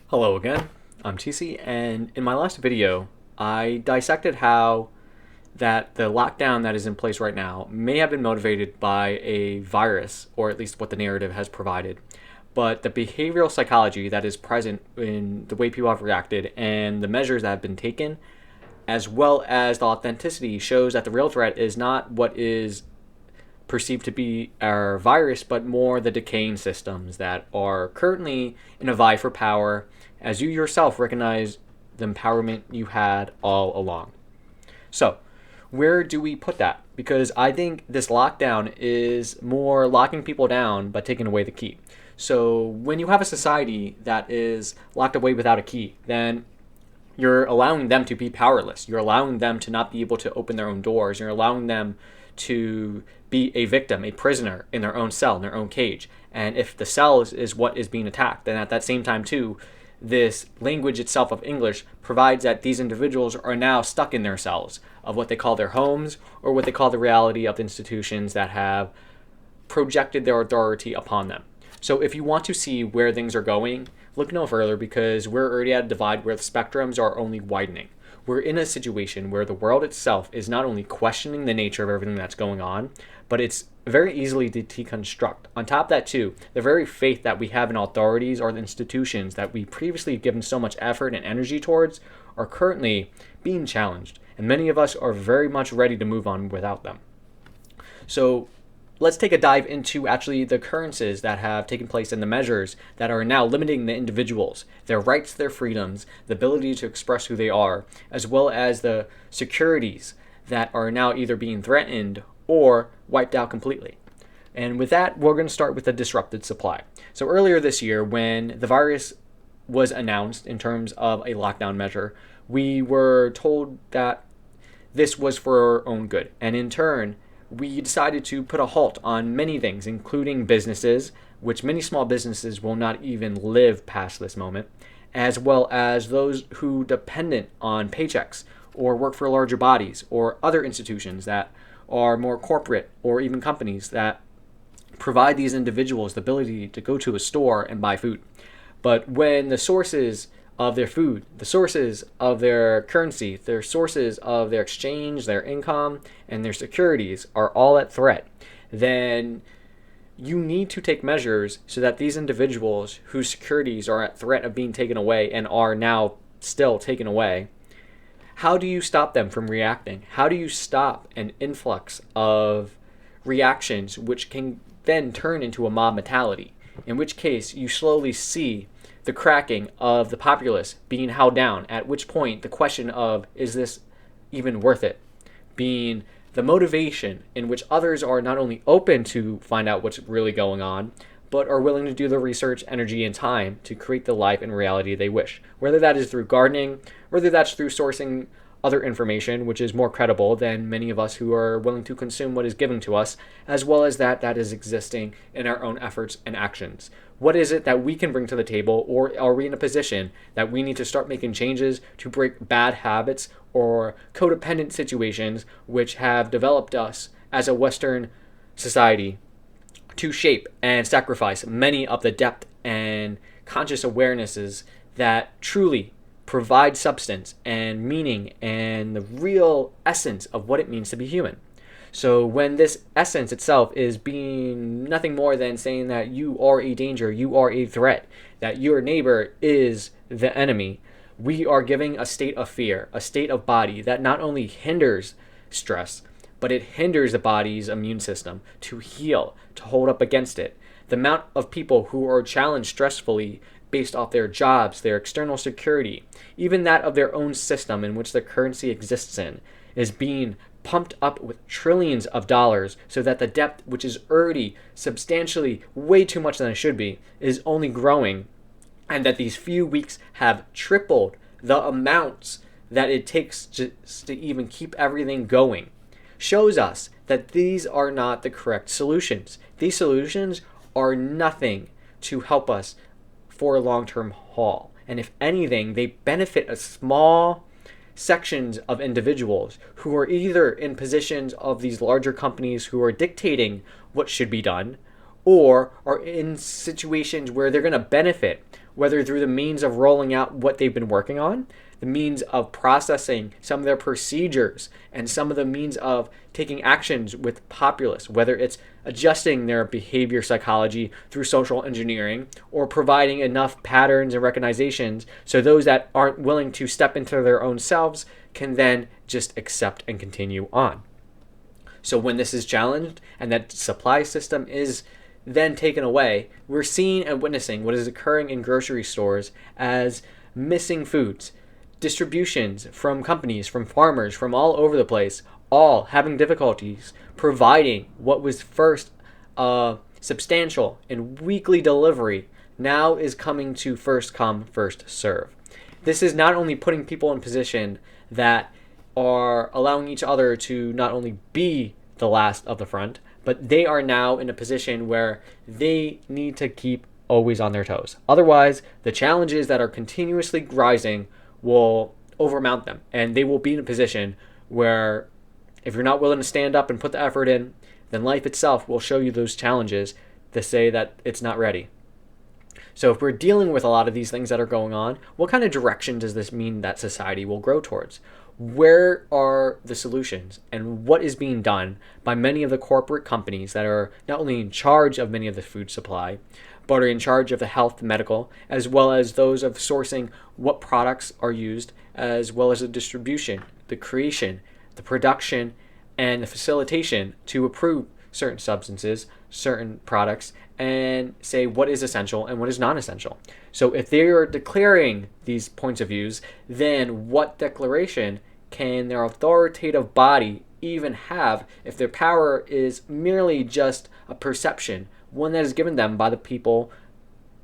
Hello again, I'm TC, and in my last video, I dissected how that the lockdown that is in place right now may have been motivated by a virus, or at least what the narrative has provided. But the behavioral psychology that is present in the way people have reacted and the measures that have been taken, as well as the authenticity, shows that the real threat is not what is perceived to be our virus, but more the decaying systems that are currently in a vie for power, as you yourself recognize the empowerment you had all along. So, where do we put that? Because I think this lockdown is more locking people down but taking away the key. So, when you have a society that is locked away without a key, then you're allowing them to be powerless. You're allowing them to not be able to open their own doors. You're allowing them to be a victim, a prisoner in their own cell, in their own cage. And if the cell is what is being attacked, then at that same time, too, this language itself of English provides that these individuals are now stuck in their cells of what they call their homes or what they call the reality of institutions that have projected their authority upon them. So if you want to see where things are going, look no further, because we're already at a divide where the spectrums are only widening. We're in a situation where the world itself is not only questioning the nature of everything that's going on, but it's very easily to deconstruct. On top of that, too, the very faith that we have in authorities or the institutions that we previously given so much effort and energy towards are currently being challenged, and many of us are very much ready to move on without them. So let's take a dive into actually the occurrences that have taken place and the measures that are now limiting the individuals, their rights, their freedoms, the ability to express who they are, as well as the securities that are now either being threatened or wiped out completely. And with that, we're going to start with the disrupted supply. So earlier this year, when the virus was announced in terms of a lockdown measure, we were told that this was for our own good. And in turn, we decided to put a halt on many things, including businesses, which many small businesses will not even live past this moment, as well as those who dependent on paychecks or work for larger bodies or other institutions that are more corporate, or even companies that provide these individuals the ability to go to a store and buy food. But when the sources of their food, the sources of their currency, their sources of their exchange, their income, and their securities are all at threat, then you need to take measures so that these individuals whose securities are at threat of being taken away and are now still taken away, how do you stop them from reacting? How do you stop an influx of reactions which can then turn into a mob mentality? In which case, you slowly see the cracking of the populace being held down, at which point the question of, is this even worth it, being the motivation in which others are not only open to find out what's really going on, but are willing to do the research, energy, and time to create the life and reality they wish. Whether that is through gardening, whether that's through sourcing other information, which is more credible than many of us who are willing to consume what is given to us, as well as that is existing in our own efforts and actions. What is it that we can bring to the table, or are we in a position that we need to start making changes to break bad habits or codependent situations which have developed us as a Western society to shape and sacrifice many of the depth and conscious awarenesses that truly provide substance and meaning and the real essence of what it means to be human. So when this essence itself is being nothing more than saying that you are a danger, you are a threat, that your neighbor is the enemy, we are giving a state of fear, a state of body that not only hinders stress, but it hinders the body's immune system to heal, to hold up against it. The amount of people who are challenged stressfully based off their jobs, their external security, even that of their own system in which their currency exists in, is being pumped up with trillions of dollars, so that the depth, which is already substantially way too much than it should be, is only growing, and that these few weeks have tripled the amounts that it takes just to even keep everything going, shows us that these are not the correct solutions. These solutions are nothing to help us for a long-term haul. And if anything, they benefit a small sections of individuals who are either in positions of these larger companies who are dictating what should be done, or are in situations where they're going to benefit, whether through the means of rolling out what they've been working on, the means of processing some of their procedures, and some of the means of taking actions with populace, whether it's adjusting their behavior psychology through social engineering or providing enough patterns and recognitions so those that aren't willing to step into their own selves can then just accept and continue on. So when this is challenged and that supply system is then taken away, we're seeing and witnessing what is occurring in grocery stores as missing foods, distributions from companies, from farmers, from all over the place, all having difficulties providing what was first substantial and weekly delivery now is coming to first come, first serve. This is not only putting people in position that are allowing each other to not only be the last of the front, but they are now in a position where they need to keep always on their toes. Otherwise, the challenges that are continuously rising will overmount them, and they will be in a position where if you're not willing to stand up and put the effort in, then life itself will show you those challenges to say that it's not ready. So if we're dealing with a lot of these things that are going on, what kind of direction does this mean that society will grow towards? Where are the solutions, and what is being done by many of the corporate companies that are not only in charge of many of the food supply, but are in charge of the health, medical, as well as those of sourcing what products are used, as well as the distribution, the creation, the production, and the facilitation to approve certain substances, certain products, and say what is essential and what is non-essential. So if they are declaring these points of views, then what declaration can their authoritative body even have if their power is merely just a perception, one that is given them by the people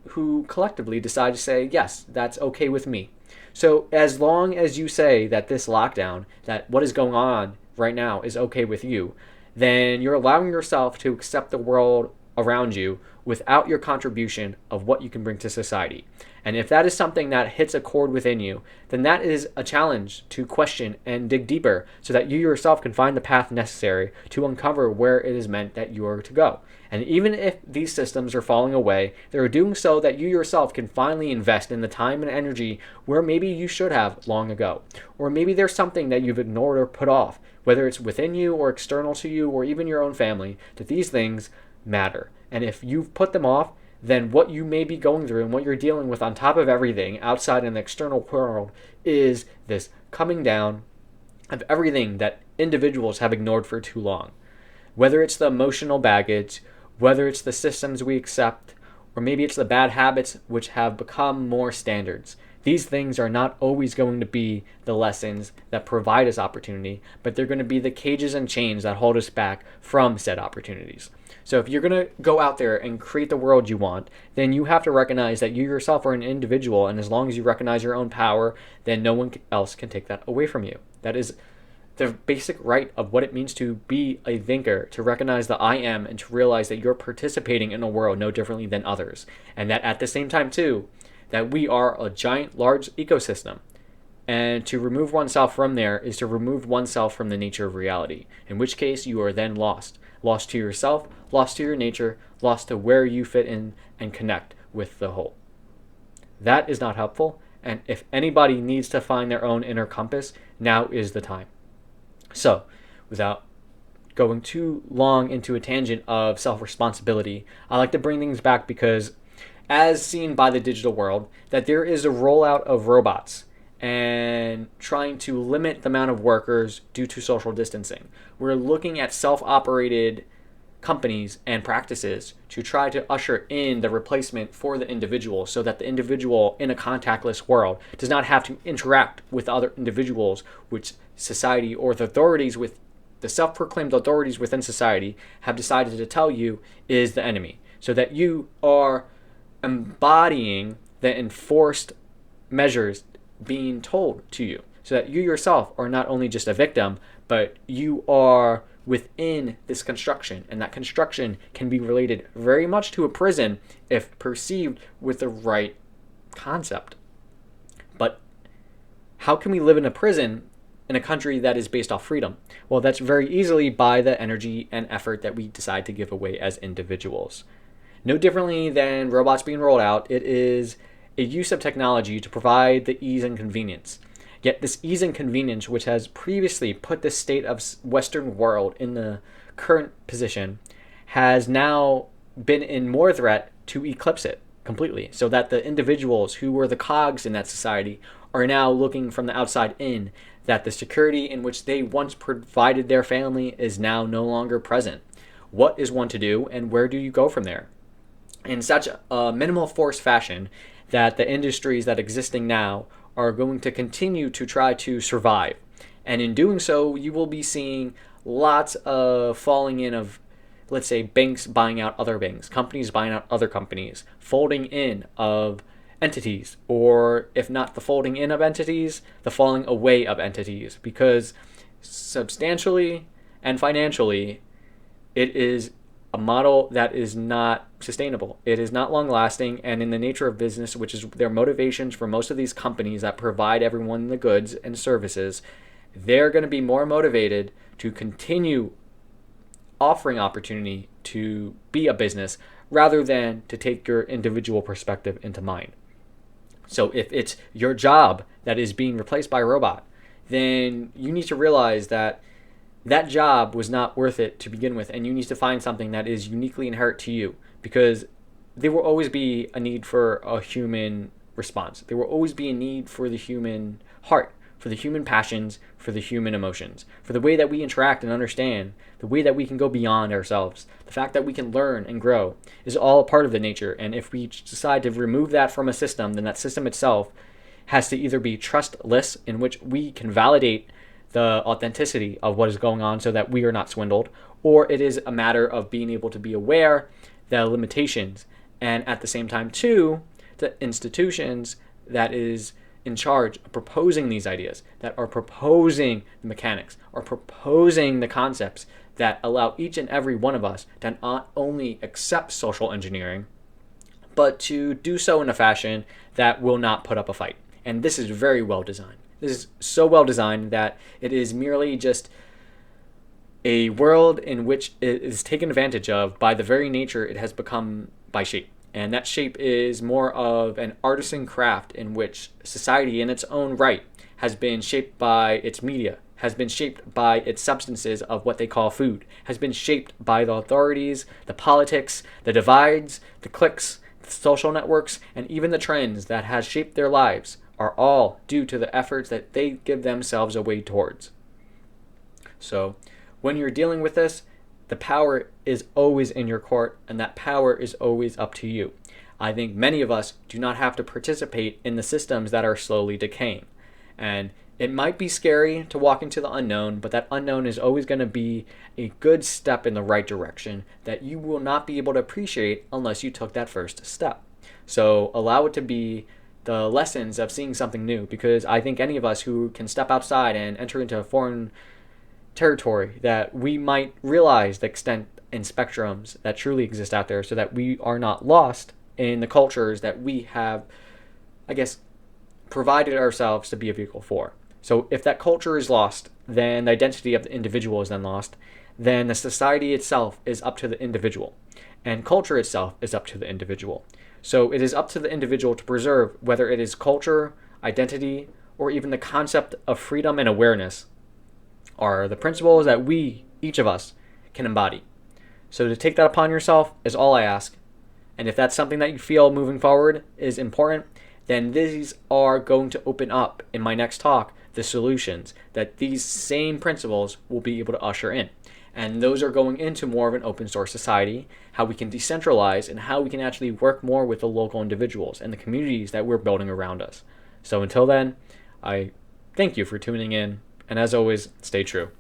who collectively decide to say, yes, that's okay with me. So as long as you say that this lockdown, that what is going on right now is okay with you, then you're allowing yourself to accept the world around you without your contribution of what you can bring to society. And if that is something that hits a chord within you, then that is a challenge to question and dig deeper so that you yourself can find the path necessary to uncover where it is meant that you are to go. And even if these systems are falling away, they are doing so that you yourself can finally invest in the time and energy where maybe you should have long ago. Or maybe there's something that you've ignored or put off, whether it's within you or external to you or even your own family, that these things matter. And if you've put them off, then what you may be going through and what you're dealing with on top of everything outside in the external world is this coming down of everything that individuals have ignored for too long. Whether it's the emotional baggage, whether it's the systems we accept, or maybe it's the bad habits which have become more standards. These things are not always going to be the lessons that provide us opportunity, but they're going to be the cages and chains that hold us back from said opportunities. So if you're going to go out there and create the world you want, then you have to recognize that you yourself are an individual, and as long as you recognize your own power, then no one else can take that away from you. That is the basic right of what it means to be a thinker, to recognize the I am and to realize that you're participating in a world no differently than others. And that at the same time too, that we are a giant, large ecosystem. And to remove oneself from there is to remove oneself from the nature of reality, in which case you are then lost. Lost to yourself, lost to your nature, lost to where you fit in and connect with the whole. That is not helpful, and if anybody needs to find their own inner compass, now is the time. So, without going too long into a tangent of self-responsibility, I like to bring things back because, as seen by the digital world, that there is a rollout of robots and trying to limit the amount of workers due to social distancing. We're looking at self-operated companies and practices to try to usher in the replacement for the individual so that the individual in a contactless world does not have to interact with other individuals, which society or the authorities with the self-proclaimed authorities within society have decided to tell you is the enemy, so that you are embodying the enforced measures being told to you, so that you yourself are not only just a victim, but you are within this construction, and that construction can be related very much to a prison if perceived with the right concept. But how can we live in a prison in a country that is based off freedom? Well, that's very easily by the energy and effort that we decide to give away as individuals. No differently than robots being rolled out, it is a use of technology to provide the ease and convenience. Yet this ease and convenience, which has previously put the state of Western world in the current position, has now been in more threat to eclipse it completely, so that the individuals who were the cogs in that society are now looking from the outside in, that the security in which they once provided their family is now no longer present. What is one to do, and where do you go from there? In such a minimal force fashion that the industries that are existing now are going to continue to try to survive. And in doing so, you will be seeing lots of falling in of, let's say, banks buying out other banks, companies buying out other companies, folding in of entities, or if not the folding in of entities, the falling away of entities, because substantially and financially, it is a model that is not sustainable. It is not long lasting, and in the nature of business, which is their motivations for most of these companies that provide everyone the goods and services, they're going to be more motivated to continue offering opportunity to be a business rather than to take your individual perspective into mind. So if it's your job that is being replaced by a robot, then you need to realize that that job was not worth it to begin with, and you need to find something that is uniquely inherent to you, because there will always be a need for a human response. There will always be a need for the human heart, for the human passions, for the human emotions, for the way that we interact and understand, the way that we can go beyond ourselves. The fact that we can learn and grow is all a part of the nature, and if we decide to remove that from a system, then that system itself has to either be trustless, in which we can validate the authenticity of what is going on so that we are not swindled, or it is a matter of being able to be aware the limitations, and at the same time too, the institutions that is in charge of proposing these ideas, that are proposing the mechanics, or proposing the concepts that allow each and every one of us to not only accept social engineering, but to do so in a fashion that will not put up a fight. And this is very well designed. This is so well designed that it is merely just a world in which it is taken advantage of by the very nature it has become by shape. And that shape is more of an artisan craft in which society in its own right has been shaped by its media, has been shaped by its substances of what they call food, has been shaped by the authorities, the politics, the divides, the cliques, the social networks, and even the trends that has shaped their lives are all due to the efforts that they give themselves away towards. So when you're dealing with this, the power is always in your court, and that power is always up to you. I think many of us do not have to participate in the systems that are slowly decaying. And it might be scary to walk into the unknown, but that unknown is always going to be a good step in the right direction that you will not be able to appreciate unless you took that first step. So allow it to be the lessons of seeing something new, because I think any of us who can step outside and enter into a foreign territory, that we might realize the extent and spectrums that truly exist out there, so that we are not lost in the cultures that we have, I guess, provided ourselves to be a vehicle for. So if that culture is lost, then the identity of the individual is then lost. Then the society itself is up to the individual, and culture itself is up to the individual. So it is up to the individual to preserve whether it is culture, identity, or even the concept of freedom and awareness are the principles that we, each of us, can embody. So to take that upon yourself is all I ask. And if that's something that you feel moving forward is important, then these are going to open up in my next talk the solutions that these same principles will be able to usher in. And those are going into more of an open source society, how we can decentralize, and how we can actually work more with the local individuals and the communities that we're building around us. So until then, I thank you for tuning in. And as always, stay true.